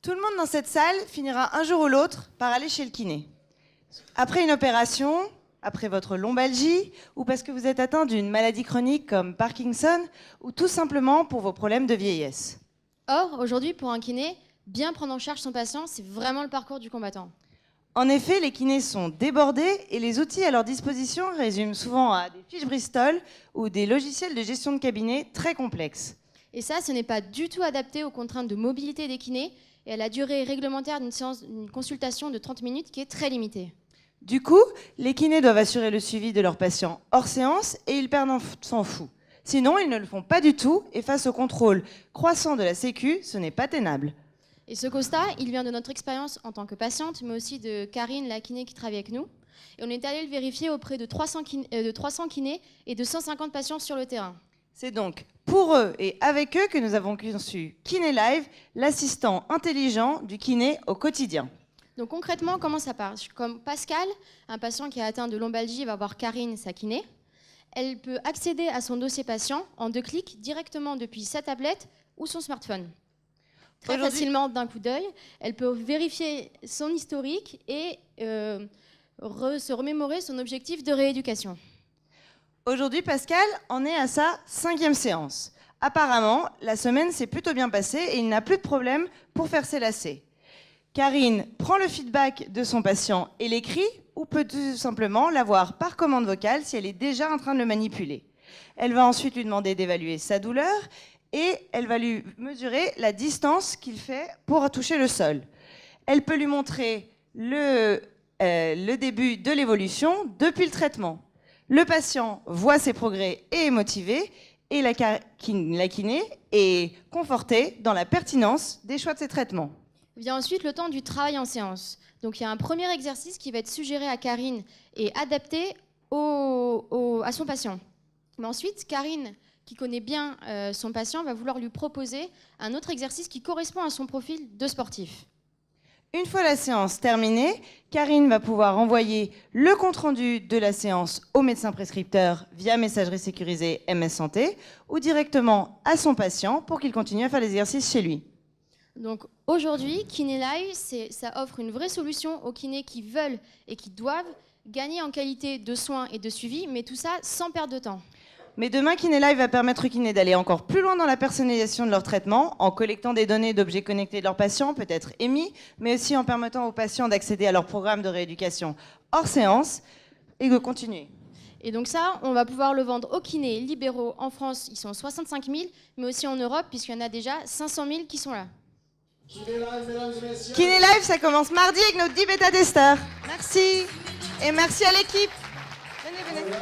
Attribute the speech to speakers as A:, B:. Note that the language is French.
A: Tout le monde dans cette salle finira un jour ou l'autre par aller chez le kiné. Après une opération, après votre lombalgie, ou parce que vous êtes atteint d'une maladie chronique comme Parkinson, ou tout simplement pour vos problèmes de vieillesse.
B: Or, aujourd'hui, pour un kiné, bien prendre en charge son patient, c'est vraiment le parcours du combattant.
A: En effet, les kinés sont débordés et les outils à leur disposition résument souvent à des fiches Bristol ou des logiciels de gestion de cabinet très complexes.
B: Et ça, ce n'est pas du tout adapté aux contraintes de mobilité des kinés et à la durée réglementaire d'une consultation de 30 minutes qui est très limitée.
A: Du coup, les kinés doivent assurer le suivi de leurs patients hors séance et ils perdent s'en foutent. Sinon, ils ne le font pas du tout et face au contrôle croissant de la Sécu, ce n'est pas tenable.
B: Et ce constat, il vient de notre expérience en tant que patiente, mais aussi de Karine, la kiné qui travaille avec nous. Et on est allé le vérifier auprès de 300 kinés et de 150 patients sur le terrain.
A: C'est donc pour eux et avec eux que nous avons conçu Kiné Live, l'assistant intelligent du kiné au quotidien.
B: Donc concrètement, comment ça part? Comme Pascal, un patient qui est atteint de lombalgie, va voir Karine, sa kiné. Elle peut accéder à son dossier patient en 2 clics directement depuis sa tablette ou son smartphone. Très facilement d'un coup d'œil. Elle peut vérifier son historique et se remémorer son objectif de rééducation.
A: Aujourd'hui, Pascal en est à sa 5e séance. Apparemment, la semaine s'est plutôt bien passée et il n'a plus de problème pour faire ses lacets. Karine prend le feedback de son patient et l'écrit, ou peut tout simplement l'avoir par commande vocale si elle est déjà en train de le manipuler. Elle va ensuite lui demander d'évaluer sa douleur et elle va lui mesurer la distance qu'il fait pour toucher le sol. Elle peut lui montrer le début de l'évolution depuis le traitement. Le patient voit ses progrès et est motivé, et la kiné est confortée dans la pertinence des choix de ses traitements.
B: Vient ensuite le temps du travail en séance. Donc il y a un premier exercice qui va être suggéré à Karine et adapté à son patient. Mais ensuite, Karine, qui connaît bien son patient, va vouloir lui proposer un autre exercice qui correspond à son profil de sportif.
A: Une fois la séance terminée, Karine va pouvoir envoyer le compte-rendu de la séance au médecin prescripteur via messagerie sécurisée MS Santé ou directement à son patient pour qu'il continue à faire l'exercice chez lui.
B: Donc aujourd'hui, Kiné Live, ça offre une vraie solution aux kinés qui veulent et qui doivent gagner en qualité de soins et de suivi, mais tout ça sans perdre de temps.
A: Mais demain, Kiné Live va permettre aux kinés d'aller encore plus loin dans la personnalisation de leur traitement, en collectant des données d'objets connectés de leurs patients, peut-être émis, mais aussi en permettant aux patients d'accéder à leur programme de rééducation hors séance et de continuer.
B: Et donc ça, on va pouvoir le vendre aux kinés libéraux en France, ils sont 65 000, mais aussi en Europe, puisqu'il y en a déjà 500 000 qui sont là.
A: Kiné Live, ça commence mardi avec nos 10 bêta-testeurs. Merci. Et merci à l'équipe. Venez, venez.